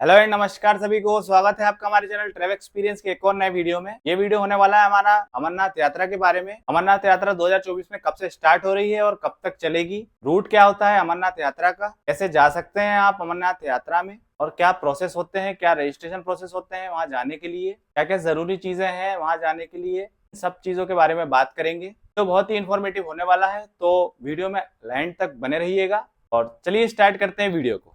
Hello and नमस्कार सभी को, स्वागत है आपका हमारे चैनल ट्रैवल एक्सपीरियंस के एक और नए वीडियो में। ये वीडियो होने वाला है हमारा अमरनाथ यात्रा के बारे में। अमरनाथ यात्रा 2024 में कब से स्टार्ट हो रही है और कब तक चलेगी, रूट क्या होता है अमरनाथ यात्रा का, कैसे जा सकते हैं आप अमरनाथ यात्रा में और क्या प्रोसेस होते हैं, क्या रजिस्ट्रेशन प्रोसेस होते हैं वहां जाने के लिए, क्या क्या जरूरी चीजें हैं वहां जाने के लिए, सब चीजों के बारे में बात करेंगे। तो बहुत ही इंफॉर्मेटिव होने वाला है, तो वीडियो में एंड तक बने रहिएगा। और चलिए स्टार्ट करते हैं वीडियो को।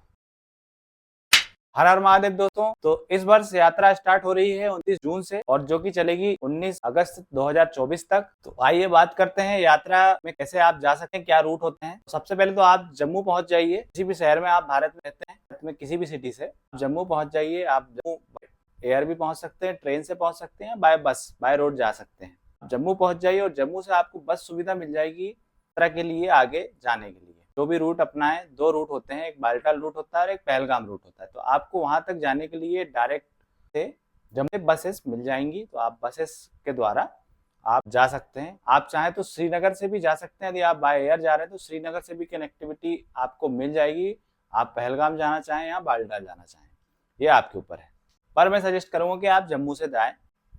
हर हर महादेव दोस्तों। तो इस वर्ष यात्रा स्टार्ट हो रही है 29 जून से और जो कि चलेगी 19 अगस्त 2024 तक। तो आइए बात करते हैं यात्रा में कैसे आप जा सकते हैं, क्या रूट होते हैं। सबसे पहले तो आप जम्मू पहुंच जाइए। किसी भी शहर में आप भारत में रहते हैं, भारत में किसी भी सिटी से जम्मू पहुंच जाइए। आप जम्मू एयर भी पहुंच सकते हैं, ट्रेन से पहुंच सकते हैं, बाय बस बाय रोड जा सकते हैं। जम्मू पहुंच जाइए और जम्मू से आपको बस सुविधा मिल जाएगी यात्रा के लिए आगे जाने के लिए। जो भी रूट अपनाए, दो रूट होते हैं, एक बालटाल रूट होता है और एक पहलगाम रूट होता है। तो आपको वहां तक जाने के लिए डायरेक्ट से जम्मू बसेस मिल जाएंगी, तो आप बसेस के द्वारा आप जा सकते हैं। आप चाहें तो श्रीनगर से भी जा सकते हैं। यदि आप बाय एयर जा रहे हैं तो श्रीनगर से भी कनेक्टिविटी आपको मिल जाएगी। आप पहलगाम जाना चाहें या बालटाल जाना चाहें, ये आपके ऊपर है। पर मैं सजेस्ट करूंगा कि आप जम्मू से जाएं,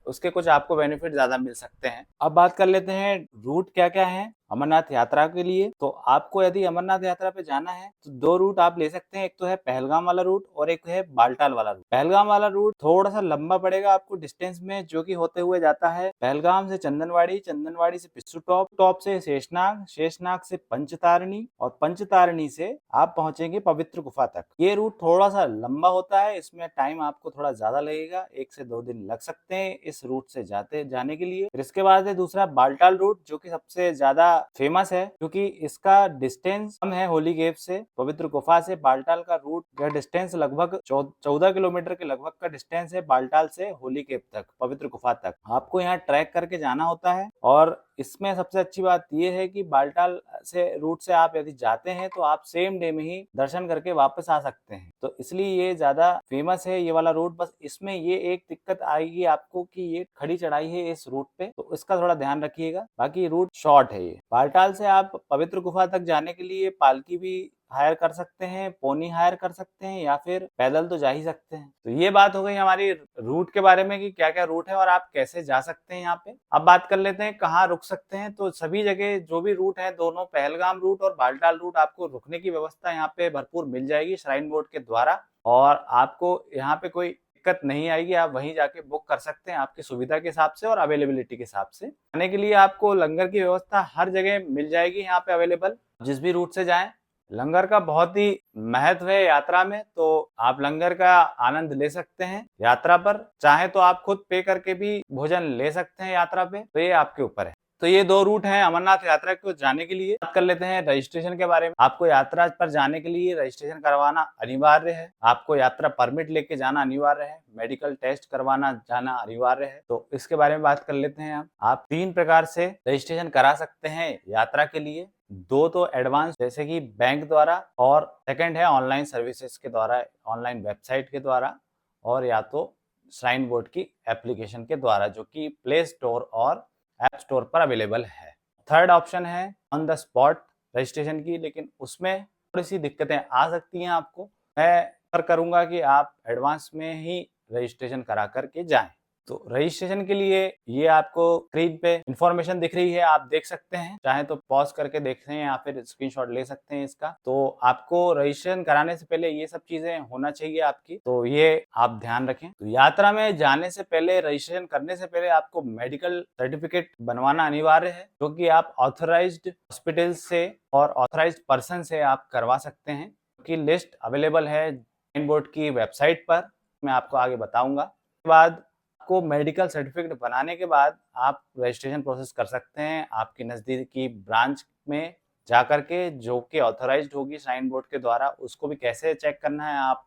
उसके कुछ आपको बेनिफिट ज्यादा मिल सकते हैं। अब बात कर लेते हैं रूट क्या क्या है अमरनाथ यात्रा के लिए। तो आपको यदि अमरनाथ यात्रा पे जाना है तो दो रूट आप ले सकते हैं। एक तो है पहलगाम वाला रूट और एक है बालटाल वाला रूट। पहलगाम वाला रूट थोड़ा सा लंबा पड़ेगा आपको डिस्टेंस में, जो कि होते हुए जाता है पहलगाम से चंदनवाड़ी, चंदनवाड़ी से पिस्सू टॉप, टॉप से शेषनाग, शेषनाग से पंचतारणी और पंचतारणी से आप पहुंचेंगे पवित्र गुफा तक। ये रूट थोड़ा सा लंबा होता है, इसमें टाइम आपको थोड़ा ज्यादा लगेगा, 1 से 2 दिन लग सकते हैं इस रूट से जाने के लिए। फिर इसके बाद है दूसरा बालटाल रूट, जो कि सबसे ज्यादा फेमस है क्योंकि इसका डिस्टेंस कम है। होली गेव से पवित्र गुफा से बालटाल का रूट का डिस्टेंस लगभग 14 किलोमीटर के लगभग का डिस्टेंस है बालटाल से होली गेव तक, पवित्र गुफा तक। आपको यहाँ ट्रैक करके जाना होता है और इसमें सबसे अच्छी बात यह है कि बालटाल से रूट से आप यदि जाते हैं तो आप सेम डे में ही दर्शन करके वापस आ सकते हैं। तो इसलिए ये ज्यादा फेमस है ये वाला रूट। बस इसमें ये एक दिक्कत आएगी आपको कि ये खड़ी चढ़ाई है इस रूट पे, तो इसका थोड़ा ध्यान रखिएगा। बाकी रूट शॉर्ट है ये। बालटाल से आप पवित्र गुफा तक जाने के लिए पालकी भी हायर कर सकते हैं, पोनी हायर कर सकते हैं या फिर पैदल तो जा ही सकते हैं। तो ये बात हो गई हमारी रूट के बारे में कि क्या क्या रूट है और आप कैसे जा सकते हैं यहाँ पे। अब बात कर लेते हैं कहाँ रुक सकते हैं। तो सभी जगह जो भी रूट है, दोनों पहलगाम रूट और बालटाल रूट, आपको रुकने की व्यवस्था यहाँ पे भरपूर मिल जाएगी श्राइन बोर्ड के द्वारा और आपको यहाँ पे कोई दिक्कत नहीं आएगी। आप वहीं जाके बुक कर सकते हैं आपकी सुविधा के हिसाब से और अवेलेबिलिटी के हिसाब से। आने के लिए आपको लंगर की व्यवस्था हर जगह मिल जाएगी यहाँ पे अवेलेबल, जिस भी रूट से जाएं। लंगर का बहुत ही महत्व है यात्रा में, तो आप लंगर का आनंद ले सकते हैं यात्रा पर। चाहे तो आप खुद पे करके भी भोजन ले सकते हैं यात्रा पे, तो ये आपके ऊपर है। तो ये दो रूट हैं अमरनाथ यात्रा को जाने के लिए। बात कर लेते हैं रजिस्ट्रेशन के बारे में। आपको यात्रा पर जाने के लिए रजिस्ट्रेशन करवाना अनिवार्य है। आपको यात्रा परमिट लेके जाना अनिवार्य है, मेडिकल टेस्ट करवाना जाना अनिवार्य है। तो इसके बारे में बात कर लेते हैं। आप 3 प्रकार से रजिस्ट्रेशन करा सकते हैं यात्रा के लिए। दो तो एडवांस जैसे कि बैंक द्वारा और सेकंड है ऑनलाइन सर्विसेज के द्वारा, ऑनलाइन वेबसाइट के द्वारा और या तो श्राइन बोर्ड की एप्लीकेशन के द्वारा, जो कि प्ले स्टोर और ऐप स्टोर पर अवेलेबल है। थर्ड ऑप्शन है ऑन द स्पॉट रजिस्ट्रेशन की, लेकिन उसमें थोड़ी सी दिक्कतें आ सकती हैं आपको। मैं प्रेफर करूंगा कि आप एडवांस में ही रजिस्ट्रेशन करा करके जाएं। तो रजिस्ट्रेशन के लिए ये आपको स्क्रीन पे इंफॉर्मेशन दिख रही है, आप देख सकते हैं। चाहे तो पॉज करके देखें या फिर स्क्रीनशॉट ले सकते हैं इसका। तो आपको रजिस्ट्रेशन कराने से पहले ये सब चीजें होना चाहिए आपकी, तो ये आप ध्यान रखें। तो यात्रा में जाने से पहले, रजिस्ट्रेशन करने से पहले आपको मेडिकल सर्टिफिकेट बनवाना अनिवार्य है, जो कि आप ऑथराइज्ड हॉस्पिटल से और ऑथराइज्ड पर्सन से आप करवा सकते हैं, की लिस्ट अवेलेबल है श्राइन बोर्ड की वेबसाइट पर। मैं आपको आगे बताऊंगा। उसके बाद आपको मेडिकल सर्टिफिकेट बनाने के बाद आप रजिस्ट्रेशन प्रोसेस कर सकते हैं आपकी नज़दीकी ब्रांच में जाकर के, जो कि ऑथराइज्ड होगी श्राइन बोर्ड के द्वारा। उसको भी कैसे चेक करना है, आप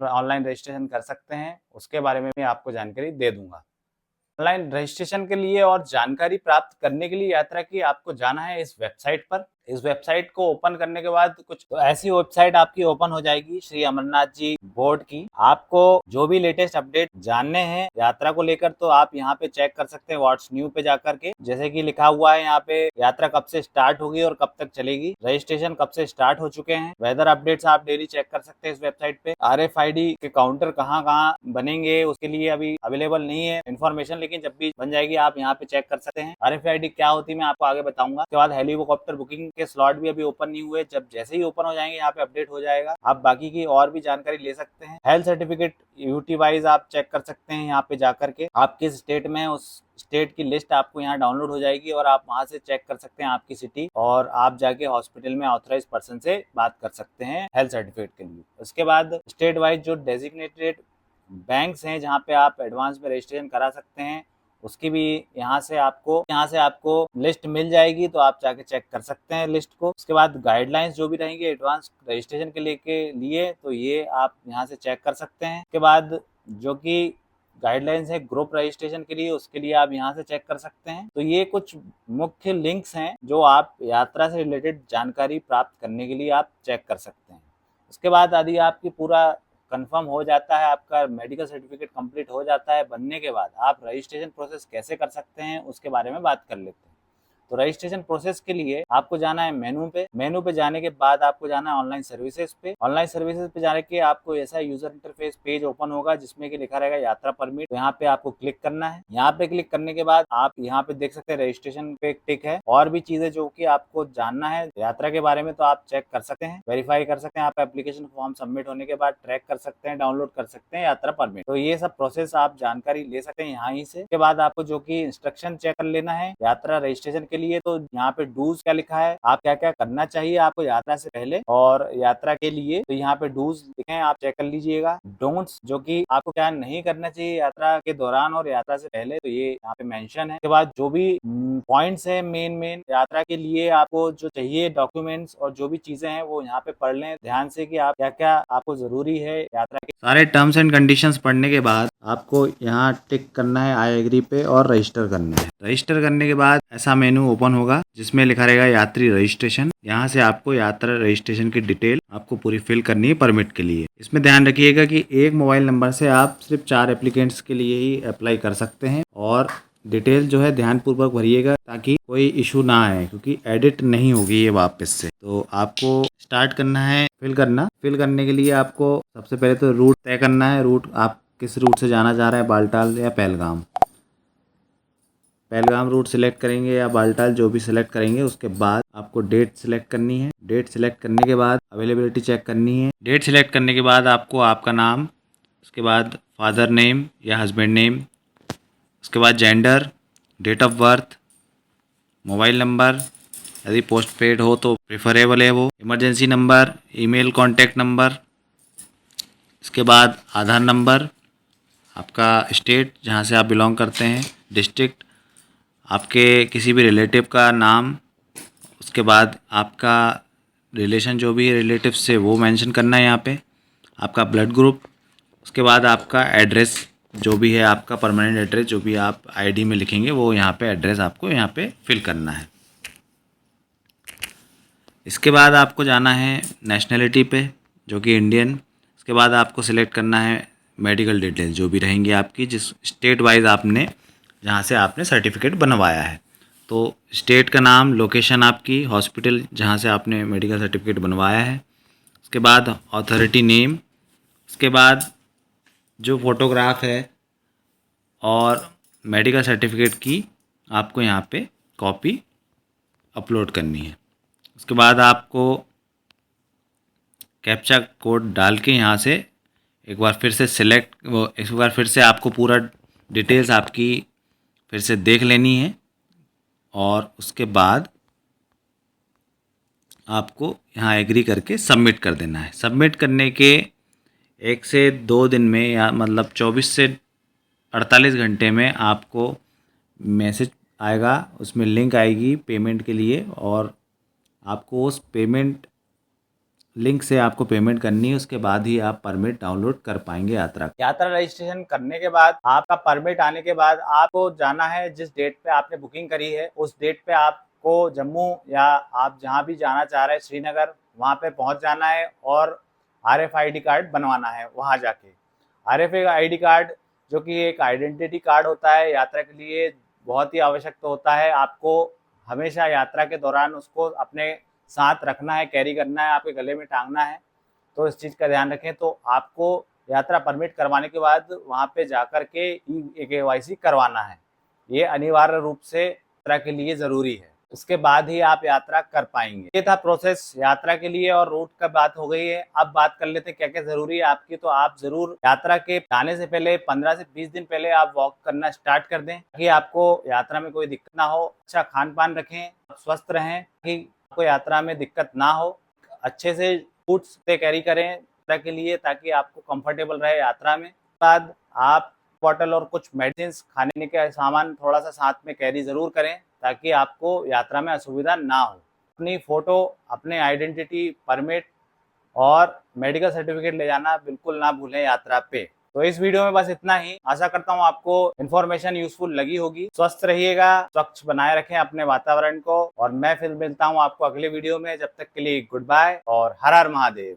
ऑनलाइन रजिस्ट्रेशन कर सकते हैं, उसके बारे में मैं आपको जानकारी दे दूंगा। ऑनलाइन रजिस्ट्रेशन के लिए और जानकारी प्राप्त करने के लिए यात्रा की आपको जाना है इस वेबसाइट पर। इस वेबसाइट को ओपन करने के बाद कुछ तो ऐसी वेबसाइट आपकी ओपन हो जाएगी श्री अमरनाथ जी बोर्ड की। आपको जो भी लेटेस्ट अपडेट जानने हैं यात्रा को लेकर तो आप यहाँ पे चेक कर सकते हैं व्हाट्स न्यू पे जाकर के। जैसे कि लिखा हुआ है यहाँ पे यात्रा कब से स्टार्ट होगी और कब तक चलेगी, रजिस्ट्रेशन कब से स्टार्ट हो चुके हैं, वेदर अपडेट्स आप डेली चेक कर सकते हैं इस वेबसाइट पे। RFID के काउंटर कहाँ कहाँ बनेंगे उसके लिए अभी अवेलेबल नहीं है इन्फॉर्मेशन, लेकिन जब भी बन जाएगी आप यहाँ पे चेक कर सकते हैं। RFID क्या होती है मैं आपको आगे बताऊंगा। उसके बाद हेलीकॉप्टर बुकिंग के स्लॉट भी अभी ओपन नहीं हुए, जब जैसे ही ओपन हो जाएंगे यहाँ पे अपडेट हो जाएगा, आप बाकी की और भी जानकारी ले सकते हैं। हेल्थ सर्टिफिकेट यूटी वाइज आप चेक कर सकते हैं यहाँ पे जाकर के, आप किस स्टेट में उस स्टेट की लिस्ट आपको यहाँ डाउनलोड हो जाएगी और आप वहां से चेक कर सकते हैं आपकी सिटी, और आप जाके हॉस्पिटल में ऑथराइज पर्सन से बात कर सकते हैं हेल्थ सर्टिफिकेट के लिए। उसके बाद स्टेट वाइज जो डेजिग्नेटेड बैंक्स हैं जहाँ पे आप एडवांस में रजिस्ट्रेशन करा सकते हैं उसकी भी यहाँ से आपको लिस्ट मिल जाएगी, तो आप जाके चेक कर सकते हैं लिस्ट को। उसके बाद गाइडलाइंस जो भी रहेंगी एडवांस रजिस्ट्रेशन के लिए तो ये आप यहाँ से चेक कर सकते हैं। उसके बाद जो कि गाइडलाइंस है ग्रुप रजिस्ट्रेशन के लिए, उसके लिए आप यहाँ से चेक कर सकते हैं। तो ये कुछ मुख्य लिंक्स हैं जो आप यात्रा से रिलेटेड जानकारी प्राप्त करने के लिए आप चेक कर सकते हैं। उसके बाद यदि आपकी पूरा कंफर्म हो जाता है, आपका मेडिकल सर्टिफिकेट कंप्लीट हो जाता है बनने के बाद, आप रजिस्ट्रेशन प्रोसेस कैसे कर सकते हैं उसके बारे में बात कर लेते हैं। तो रजिस्ट्रेशन प्रोसेस के लिए आपको जाना है मेनू पे जाने के बाद आपको जाना है ऑनलाइन सर्विसेज पे। ऑनलाइन सर्विसेज पे जाने के आपको ऐसा यूजर इंटरफेस पेज ओपन होगा जिसमें कि लिखा रहेगा यात्रा परमिट, तो यहाँ पे आपको क्लिक करना है। यहाँ पे क्लिक करने के बाद आप यहाँ पे देख सकते हैं रजिस्ट्रेशन पे एक टिक है, और भी चीजें जो कि आपको जानना है यात्रा के बारे में तो आप चेक कर सकते हैं, वेरीफाई कर सकते हैं। आप एप्लीकेशन फॉर्म सबमिट होने के बाद ट्रैक कर सकते हैं, डाउनलोड कर सकते हैं यात्रा परमिट। तो ये सब प्रोसेस आप जानकारी ले सकते हैं यहाँ ही से। उसके बाद आपको जो की इंस्ट्रक्शन चेक कर लेना है यात्रा रजिस्ट्रेशन के लिए, तो यहाँ पे डूज क्या लिखा है, आप क्या क्या करना चाहिए आपको यात्रा से पहले और यात्रा के लिए, तो यहाँ पे डूज लिखे हैं आप चेक कर लीजिएगा। डोंट्स जो कि आपको क्या नहीं करना चाहिए यात्रा के दौरान और यात्रा से पहले, तो ये यहाँ पे मेंशन है। उसके बाद जो भी पॉइंट्स है मेन यात्रा के लिए आपको जो चाहिए डॉक्यूमेंट्स और जो भी चीजें हैं वो यहाँ पे पढ़ लें ध्यान से कि आप क्या क्या आपको जरूरी है यात्रा के। सारे टर्म्स एंड कंडीशंस पढ़ने के बाद आपको यहाँ टिक करना है आई एग्री पे और रजिस्टर करना है। रजिस्टर करने के बाद ऐसा मेनू ओपन होगा जिसमें लिखा रहेगा यात्री रजिस्ट्रेशन। यहाँ से आपको यात्रा रजिस्ट्रेशन की डिटेल आपको पूरी फिल करनी है परमिट के लिए। इसमें ध्यान रखिएगा कि एक मोबाइल नंबर से आप सिर्फ 4 एप्लीकेंट्स के लिए ही अप्लाई कर सकते हैं, और डिटेल जो है ध्यानपूर्वक भरिएगा ताकि कोई इशू ना आए, क्योंकि एडिट नहीं होगी ये वापस से। तो आपको स्टार्ट करना है फिल करने के लिए आपको सबसे पहले तो रूट तय करना है। रूट आप किस रूट से जाना चाह रहे हैं, बालटाल या पहलगाम। पहलगाम रूट सिलेक्ट करेंगे या बालटाल, जो भी सिलेक्ट करेंगे। उसके बाद आपको डेट सिलेक्ट करनी है। डेट सिलेक्ट करने के बाद अवेलेबिलिटी चेक करनी है। डेट सिलेक्ट करने के बाद आपको आपका नाम, उसके बाद फादर नेम या हस्बैंड नेम, उसके बाद gender, date of birth, mobile number, यदि पोस्ट पेड हो तो प्रेफरेबल है वो, emergency number, email contact number, इसके बाद आधार नंबर, आपका स्टेट जहाँ से आप बिलोंग करते हैं, डिस्ट्रिक्ट, आपके किसी भी रिलेटिव का नाम, उसके बाद आपका रिलेशन जो भी है रिलेटिव से वो मेंशन करना है यहाँ पे, आपका ब्लड ग्रुप, उसके बाद आपका एड्रेस जो भी है, आपका परमानेंट एड्रेस जो भी आप आईडी में लिखेंगे वो यहाँ पे एड्रेस आपको यहाँ पे फिल करना है। इसके बाद आपको जाना है नेशनलिटी पे जो कि इंडियन। उसके बाद आपको सिलेक्ट करना है मेडिकल डिटेल जो भी रहेंगी आपकी, जिस स्टेट वाइज आपने जहाँ से आपने सर्टिफिकेट बनवाया है। तो स्टेट का नाम, लोकेशन आपकी, हॉस्पिटल जहाँ से आपने मेडिकल सर्टिफिकेट बनवाया है, उसके बाद अथॉरिटी नेम, उसके बाद जो फ़ोटोग्राफ है और मेडिकल सर्टिफिकेट की आपको यहाँ पे कॉपी अपलोड करनी है। उसके बाद आपको कैप्चा कोड डाल के यहाँ से एक बार फिर से आपको पूरा डिटेल्स आपकी फिर से देख लेनी है, और उसके बाद आपको यहाँ एग्री करके सबमिट कर देना है। सबमिट करने के 1 से 2 दिन में या मतलब 24 से 48 घंटे में आपको मैसेज आएगा, उसमें लिंक आएगी पेमेंट के लिए, और आपको उस पेमेंट लिंक से आपको पेमेंट करनी है। उसके बाद ही आप परमिट डाउनलोड कर पाएंगे यात्रा रजिस्ट्रेशन करने के बाद आपका परमिट आने के बाद आपको जाना है जिस डेट पे आपने बुकिंग करी है उस डेट पे आपको आपको जम्मू या आप जहाँ भी जाना चाह रहे हैं श्रीनगर, वहाँ पे पहुँच जाना है और RFID कार्ड बनवाना है वहाँ जाके। RFID कार्ड जो कि एक आइडेंटिटी कार्ड होता है यात्रा के लिए, बहुत ही आवश्यक तो होता है। आपको हमेशा यात्रा के दौरान उसको अपने साथ रखना है, कैरी करना है, आपके गले में टांगना है। तो इस चीज़ का ध्यान रखें। तो आपको यात्रा परमिट करवाने के बाद वहाँ पे जाकर के KYC करवाना है। ये अनिवार्य रूप से यात्रा के लिए ज़रूरी है। उसके बाद ही आप यात्रा कर पाएंगे। ये था प्रोसेस यात्रा के लिए और रूट का बात हो गई है। अब बात कर लेते हैं क्या क्या जरूरी है आपकी। तो आप जरूर यात्रा के जाने से पहले 15 से 20 दिन पहले आप वॉक करना स्टार्ट कर दें ताकि आपको यात्रा में कोई दिक्कत ना हो। अच्छा खान पान रखें, स्वस्थ रहें कि आपको यात्रा में दिक्कत ना हो। अच्छे से फूड्स कैरी करें यात्रा के लिए ताकि आपको कंफर्टेबल रहे यात्रा में। बाद आप बॉटल और कुछ मेडिसिन खाने के सामान थोड़ा सा साथ में कैरी जरूर करें ताकि आपको यात्रा में असुविधा ना हो। अपनी फोटो, अपने आइडेंटिटी, परमिट और मेडिकल सर्टिफिकेट ले जाना बिल्कुल ना भूलें यात्रा पे। तो इस वीडियो में बस इतना ही। आशा करता हूँ आपको इन्फॉर्मेशन यूजफुल लगी होगी। स्वस्थ रहिएगा, स्वच्छ बनाए रखें अपने वातावरण को और मैं फिर मिलता हूँ आपको अगले वीडियो में। जब तक के लिए गुड बाय और हर हर महादेव।